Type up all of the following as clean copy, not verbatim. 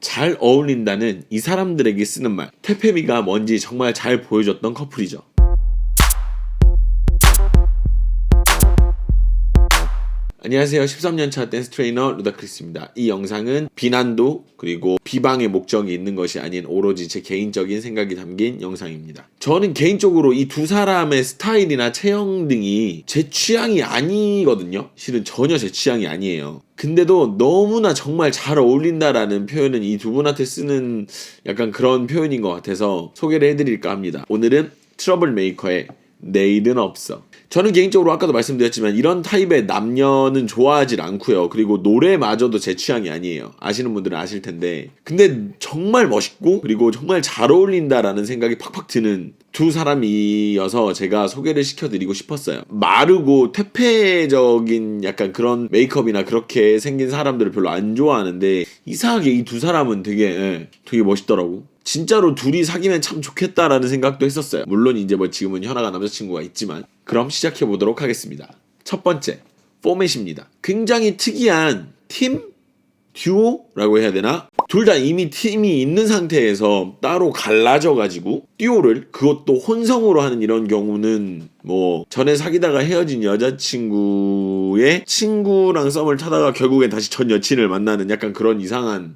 잘 어울린다는 이 사람들에게 쓰는 말, 퇴폐미가 뭔지 정말 잘 보여줬던 커플이죠. 안녕하세요. 13년차 댄스 트레이너 루다크리스입니다. 이 영상은 비난도 그리고 비방의 목적이 있는 것이 아닌 오로지 제 개인적인 생각이 담긴 영상입니다. 저는 개인적으로 이 두 사람의 스타일이나 체형 등이 제 취향이 아니거든요. 실은 전혀 제 취향이 아니에요. 근데도 너무나 정말 잘 어울린다라는 표현은 이 두 분한테 쓰는 약간 그런 표현인 것 같아서 소개를 해드릴까 합니다. 오늘은 트러블 메이커의 내일은 없어. 저는 개인적으로 아까도 말씀드렸지만 이런 타입의 남녀는 좋아하질 않고요. 그리고 노래마저도 제 취향이 아니에요. 아시는 분들은 아실 텐데, 근데 정말 멋있고 그리고 정말 잘 어울린다라는 생각이 팍팍 드는 두 사람이어서 제가 소개를 시켜드리고 싶었어요. 마르고 퇴폐적인 약간 그런 메이크업이나 그렇게 생긴 사람들을 별로 안 좋아하는데 이상하게 이 두 사람은 되게 멋있더라고. 진짜로 둘이 사귀면 참 좋겠다라는 생각도 했었어요. 물론 이제 뭐 지금은 현아가 남자친구가 있지만. 그럼 시작해보도록 하겠습니다. 첫 번째, 포맷입니다. 굉장히 특이한 팀? 듀오라고 해야 되나? 둘 다 이미 팀이 있는 상태에서 따로 갈라져가지고 듀오를, 그것도 혼성으로 하는 이런 경우는 뭐 전에 사귀다가 헤어진 여자친구의 친구랑 썸을 타다가 결국엔 다시 전 여친을 만나는 약간 그런 이상한,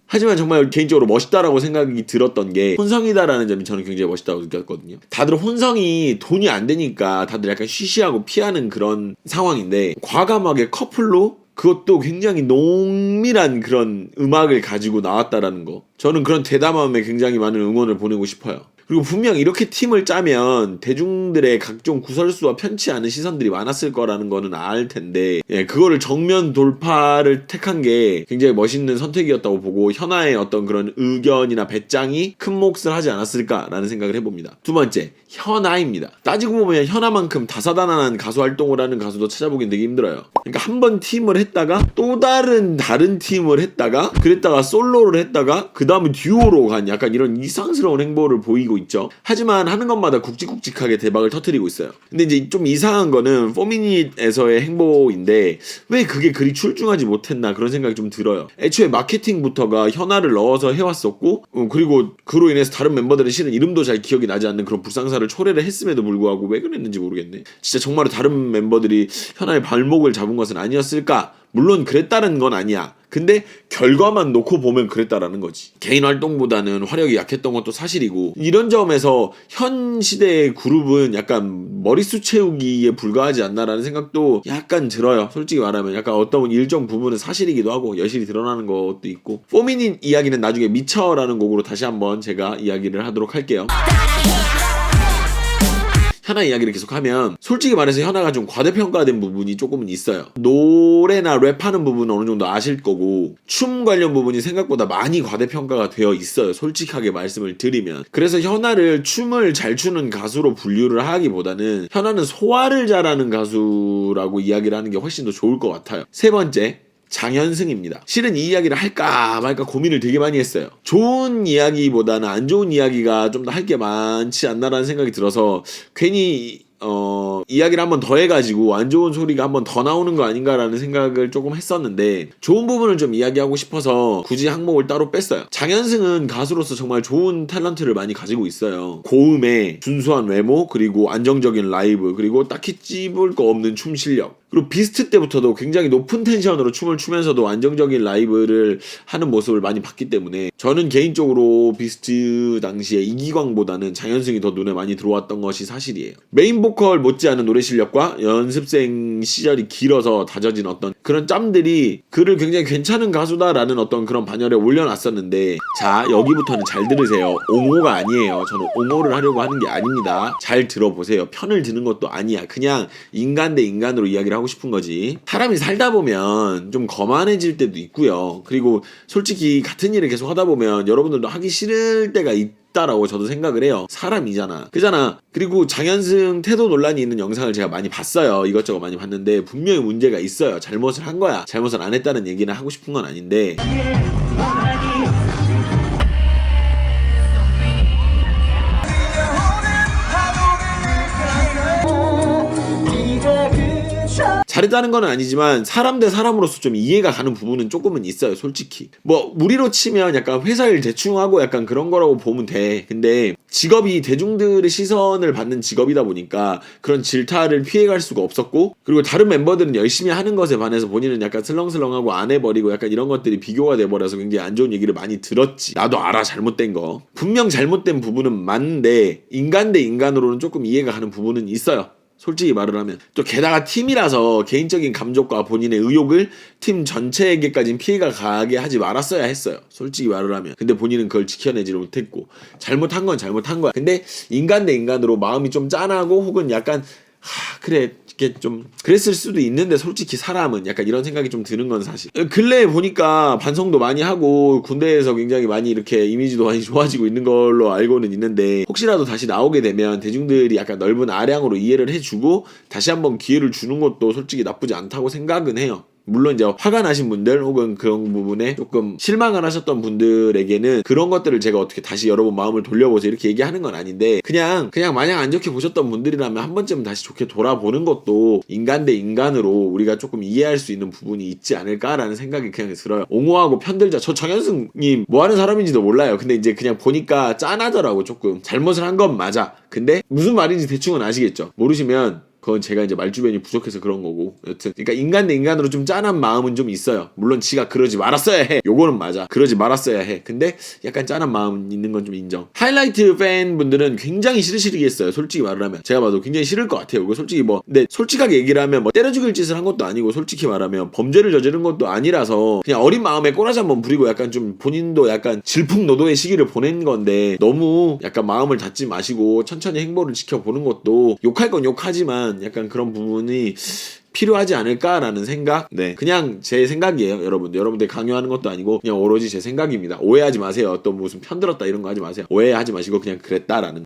하지만 정말 개인적으로 멋있다라고 생각이 들었던 게 혼성이다라는 점이 저는 굉장히 멋있다고 느꼈거든요. 다들 혼성이 돈이 안 되니까 다들 약간 쉬쉬하고 피하는 그런 상황인데 과감하게 커플로, 그것도 굉장히 농밀한 그런 음악을 가지고 나왔다라는 거, 저는 그런 대담함에 굉장히 많은 응원을 보내고 싶어요. 그리고 분명 이렇게 팀을 짜면 대중들의 각종 구설수와 편치 않은 시선들이 많았을 거라는 거는 알 텐데, 그거를 정면 돌파를 택한 게 굉장히 멋있는 선택이었다고 보고, 현아의 어떤 그런 의견이나 배짱이 큰 몫을 하지 않았을까라는 생각을 해봅니다. 두 번째, 현아입니다. 따지고 보면 현아만큼 다사다난한 가수 활동을 하는 가수도 찾아보긴 되게 힘들어요. 그러니까 한 번 팀을 했다가 또 다른 팀을 했다가 그랬다가 솔로를 했다가 그 다음에 듀오로 간 약간 이런 이상스러운 행보를 보이고 있죠. 하지만 하는 것마다 굵직굵직하게 대박을 터뜨리고 있어요. 근데 이제 좀 이상한 거는 4미닛에서의 행보인데 왜 그게 그리 출중하지 못했나 그런 생각이 좀 들어요. 애초에 마케팅부터가 현아를 넣어서 해왔었고, 그리고 그로 인해서 다른 멤버들은 실은 이름도 잘 기억이 나지 않는 그런 불상사를 초래를 했음에도 불구하고 왜 그랬는지 모르겠네. 진짜 정말로 다른 멤버들이 현아의 발목을 잡은 것은 아니었을까? 물론 그랬다는 건 아니야. 근데 결과만 놓고 보면 그랬다라는 거지. 개인 활동보다는 화력이 약했던 것도 사실이고, 이런 점에서 현 시대의 그룹은 약간 머릿수 채우기에 불과하지 않나라는 생각도 약간 들어요. 솔직히 말하면 약간 어떤 일정 부분은 사실이기도 하고 여실히 드러나는 것도 있고. 4미닛 이야기는 나중에 미쳐라는 곡으로 다시 한번 제가 이야기를 하도록 할게요. 현아 이야기를 계속하면 솔직히 말해서 현아가 좀 과대평가된 부분이 조금은 있어요. 노래나 랩하는 부분은 어느 정도 아실 거고, 춤 관련 부분이 생각보다 많이 과대평가가 되어 있어요. 솔직하게 말씀을 드리면. 그래서 현아를 춤을 잘 추는 가수로 분류를 하기보다는 현아는 소화를 잘하는 가수라고 이야기를 하는 게 훨씬 더 좋을 것 같아요. 세 번째, 장현승입니다. 실은 이 이야기를 할까 말까 고민을 되게 많이 했어요. 좋은 이야기보다는 안 좋은 이야기가 좀 더 할 게 많지 않나라는 생각이 들어서 괜히 이야기를 한번 더 해가지고 안 좋은 소리가 한번 더 나오는 거 아닌가라는 생각을 조금 했었는데, 좋은 부분을 좀 이야기하고 싶어서 굳이 항목을 따로 뺐어요. 장현승은 가수로서 정말 좋은 탤런트를 많이 가지고 있어요. 고음에 순수한 외모, 그리고 안정적인 라이브, 그리고 딱히 찝을 거 없는 춤 실력, 그리고 비스트 때부터도 굉장히 높은 텐션으로 춤을 추면서도 안정적인 라이브를 하는 모습을 많이 봤기 때문에 저는 개인적으로 비스트 당시에 이기광보다는 장현승이 더 눈에 많이 들어왔던 것이 사실이에요. 메인 보컬 못지않은 노래 실력과 연습생 시절이 길어서 다져진 어떤 그런 짬들이 그를 굉장히 괜찮은 가수다라는 어떤 그런 반열에 올려놨었는데, 자, 여기부터는 잘 들으세요. 옹호가 아니에요. 저는 옹호를 하려고 하는 게 아닙니다. 잘 들어보세요. 편을 드는 것도 아니야. 그냥 인간 대 인간으로 이야기를 하고 싶은 거지. 사람이 살다 보면 좀 거만해질 때도 있고요. 그리고 솔직히 같은 일을 계속 하다 보면 여러분들도 하기 싫을 때가 있다라고 저도 생각을 해요. 사람이잖아. 그잖아. 그리고 장현승 태도 논란이 있는 영상을 제가 많이 봤어요. 이것저것 많이 봤는데 분명히 문제가 있어요. 잘못을 한 거야. 잘못을 안 했다는 얘기는 하고 싶은 건 아닌데, 잘했다는 건 아니지만 사람 대 사람으로서 좀 이해가 가는 부분은 조금은 있어요, 솔직히. 뭐 우리로 치면 약간 회사 일 대충 하고 약간 그런 거라고 보면 돼. 근데 직업이 대중들의 시선을 받는 직업이다 보니까 그런 질타를 피해갈 수가 없었고, 그리고 다른 멤버들은 열심히 하는 것에 반해서 본인은 약간 슬렁슬렁하고 안 해버리고 약간 이런 것들이 비교가 돼버려서 굉장히 안 좋은 얘기를 많이 들었지. 나도 알아, 잘못된 거. 분명 잘못된 부분은 맞는데 인간 대 인간으로는 조금 이해가 가는 부분은 있어요, 솔직히 말을 하면. 또 게다가 팀이라서 개인적인 감정과 본인의 의욕을 팀 전체에게까지는 피해가 가게 하지 말았어야 했어요, 솔직히 말을 하면. 근데 본인은 그걸 지켜내지 못했고, 잘못한 건 잘못한 거야. 근데 인간 대 인간으로 마음이 좀 짠하고 혹은 약간 그래 이게 좀 그랬을 수도 있는데, 솔직히 사람은 약간 이런 생각이 좀 드는 건 사실. 근래에 보니까 반성도 많이 하고 군대에서 굉장히 많이 이렇게 이미지도 많이 좋아지고 있는 걸로 알고는 있는데, 혹시라도 다시 나오게 되면 대중들이 약간 넓은 아량으로 이해를 해주고 다시 한번 기회를 주는 것도 솔직히 나쁘지 않다고 생각은 해요. 물론 이제 화가 나신 분들 혹은 그런 부분에 조금 실망을 하셨던 분들에게는 그런 것들을 제가 어떻게 다시 여러분 마음을 돌려보세요 이렇게 얘기하는 건 아닌데, 그냥 마냥 안 좋게 보셨던 분들이라면 한 번쯤은 다시 좋게 돌아보는 것도 인간 대 인간으로 우리가 조금 이해할 수 있는 부분이 있지 않을까라는 생각이 그냥 들어요. 옹호하고 편들자. 저 정현승님 뭐 하는 사람인지도 몰라요. 근데 이제 그냥 보니까 짠하더라고. 조금 잘못을 한 건 맞아. 근데 무슨 말인지 대충은 아시겠죠? 모르시면 그건 제가 이제 말주변이 부족해서 그런 거고. 여튼 그러니까 인간 대 인간으로 좀 짠한 마음은 좀 있어요. 물론 지가 그러지 말았어야 해, 요거는 맞아. 그러지 말았어야 해. 근데 약간 짠한 마음 있는 건 좀 인정. 하이라이트 팬분들은 굉장히 싫으시겠어요, 솔직히 말을 하면. 제가 봐도 굉장히 싫을 것 같아요. 이거 솔직히 뭐 근데 솔직하게 얘기를 하면 뭐 때려 죽일 짓을 한 것도 아니고, 솔직히 말하면 범죄를 저지른 것도 아니라서 그냥 어린 마음에 꼬라지 한번 부리고 약간 좀 본인도 약간 질풍노도의 시기를 보낸 건데, 너무 약간 마음을 닫지 마시고 천천히 행보를 지켜보는 것도, 욕할 건 욕하지만 약간 그런 부분이 필요하지 않을까라는 생각? 네, 그냥 제 생각이에요, 여러분들 강요하는 것도 아니고 그냥 오로지 제 생각입니다. 오해하지 마세요. 또 무슨 편들었다 이런 거 하지 마세요. 오해하지 마시고 그냥 그랬다라는.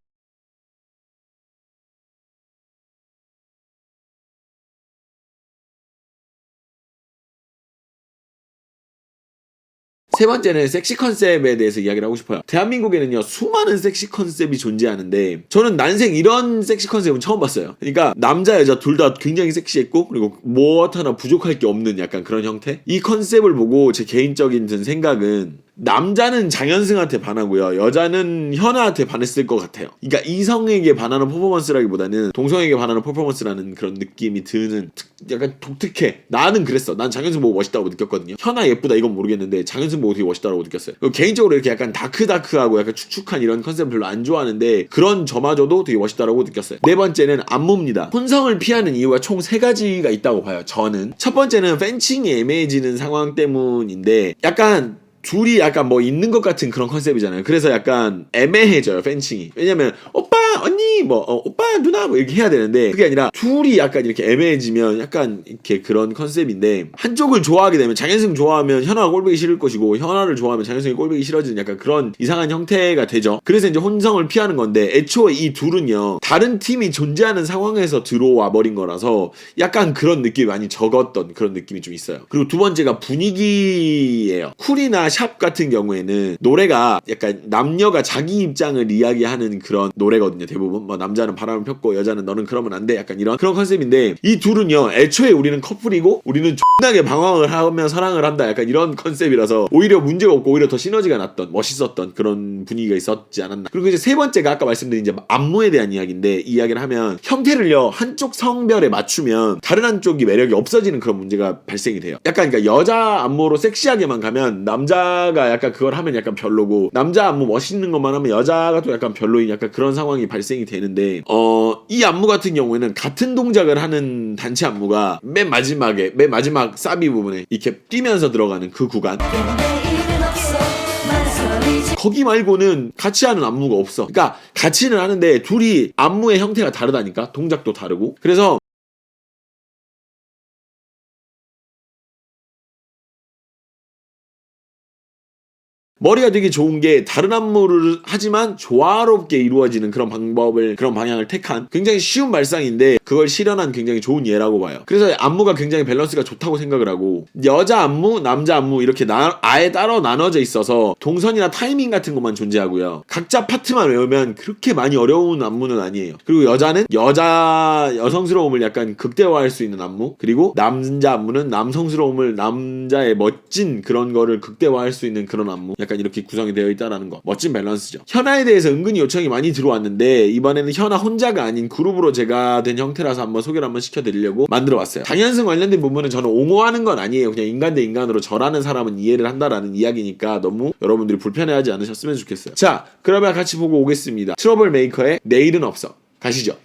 세 번째는 섹시 컨셉에 대해서 이야기를 하고 싶어요. 대한민국에는요, 수많은 섹시 컨셉이 존재하는데 저는 난생 이런 섹시 컨셉은 처음 봤어요. 그러니까 남자 여자 둘 다 굉장히 섹시했고, 그리고 무엇 하나 부족할 게 없는 약간 그런 형태. 이 컨셉을 보고 제 개인적인 든 생각은, 남자는 장현승한테 반하고요, 여자는 현아한테 반했을 것 같아요. 그러니까 이성에게 반하는 퍼포먼스라기보다는 동성에게 반하는 퍼포먼스라는 그런 느낌이 드는, 약간 독특해. 나는 그랬어. 난 장현승 보고 멋있다고 느꼈거든요. 현아 예쁘다 이건 모르겠는데 장현승 보고 되게 멋있다고 느꼈어요. 개인적으로 이렇게 약간 다크하고 약간 축축한 이런 컨셉 별로 안 좋아하는데, 그런 저마저도 되게 멋있다고 느꼈어요. 네 번째는 안무입니다. 혼성을 피하는 이유가 총 3가지가 있다고 봐요, 저는. 첫 번째는 팬층이 애매해지는 상황 때문인데, 약간 둘이 약간 뭐 있는 것 같은 그런 컨셉이잖아요. 그래서 약간 애매해져요, 팬층이. 왜냐면 오빠 언니 뭐 오빠 누나 뭐 이렇게 해야 되는데, 그게 아니라 둘이 약간 이렇게 애매해지면 약간 이렇게 그런 컨셉인데, 한쪽을 좋아하게 되면 장현승 좋아하면 현아가 꼴보기 싫을 것이고, 현아를 좋아하면 장현승이 꼴보기 싫어지는 약간 그런 이상한 형태가 되죠. 그래서 이제 혼성을 피하는 건데, 애초에 이 둘은요, 다른 팀이 존재하는 상황에서 들어와 버린 거라서 약간 그런 느낌이 많이 적었던 그런 느낌이 좀 있어요. 그리고 두 번째가 분위기예요. 쿨이나 샵 같은 경우에는 노래가 약간 남녀가 자기 입장을 이야기하는 그런 노래거든요, 대부분. 뭐 남자는 바람을 폈고 여자는 너는 그러면 안 돼, 약간 이런 그런 컨셉인데, 이 둘은요, 애초에 우리는 커플이고 우리는 존나게 방황을 하며 사랑을 한다, 약간 이런 컨셉이라서 오히려 문제가 없고 오히려 더 시너지가 났던, 멋있었던 그런 분위기가 있었지 않았나. 그리고 이제 세 번째가 아까 말씀드린 이제 안무에 대한 이야기인데, 이 이야기를 하면 형태를요 한쪽 성별에 맞추면 다른 한쪽이 매력이 없어지는 그런 문제가 발생이 돼요. 약간 그러니까 여자 안무로 섹시하게만 가면 남자가 약간 그걸 하면 약간 별로고, 남자 안무 멋있는 것만 하면 여자가 또 약간 별로인 약간 그런 상황이 발생이 되는데, 이 안무 같은 경우에는 같은 동작을 하는 단체 안무가 맨 마지막 사비 부분에 이렇게 뛰면서 들어가는 그 구간, 거기 말고는 같이 하는 안무가 없어. 그러니까 같이는 하는데 둘이 안무의 형태가 다르다니까, 동작도 다르고. 그래서 머리가 되게 좋은 게 다른 안무를 하지만 조화롭게 이루어지는 그런 그런 방향을 택한 굉장히 쉬운 발상인데 그걸 실현한 굉장히 좋은 예라고 봐요. 그래서 안무가 굉장히 밸런스가 좋다고 생각을 하고, 여자 안무, 남자 안무 이렇게 아예 따로 나눠져 있어서 동선이나 타이밍 같은 것만 존재하고요. 각자 파트만 외우면 그렇게 많이 어려운 안무는 아니에요. 그리고 여자는 여성스러움을 약간 극대화할 수 있는 안무, 그리고 남자 안무는 남성스러움을 남자의 멋진 그런 거를 극대화할 수 있는 그런 안무, 약간 이렇게 구성이 되어 있다라는 거. 멋진 밸런스죠. 현아에 대해서 은근히 요청이 많이 들어왔는데 이번에는 현아 혼자가 아닌 그룹으로 제가 된 형태라서 한번 소개를 한번 시켜드리려고 만들어봤어요. 장현승 관련된 부분은 저는 옹호하는 건 아니에요. 그냥 인간 대 인간으로 저라는 사람은 이해를 한다라는 이야기니까 너무 여러분들이 불편해하지 않으셨으면 좋겠어요. 자, 그러면 같이 보고 오겠습니다. 트러블 메이커의 내일은 없어. 가시죠.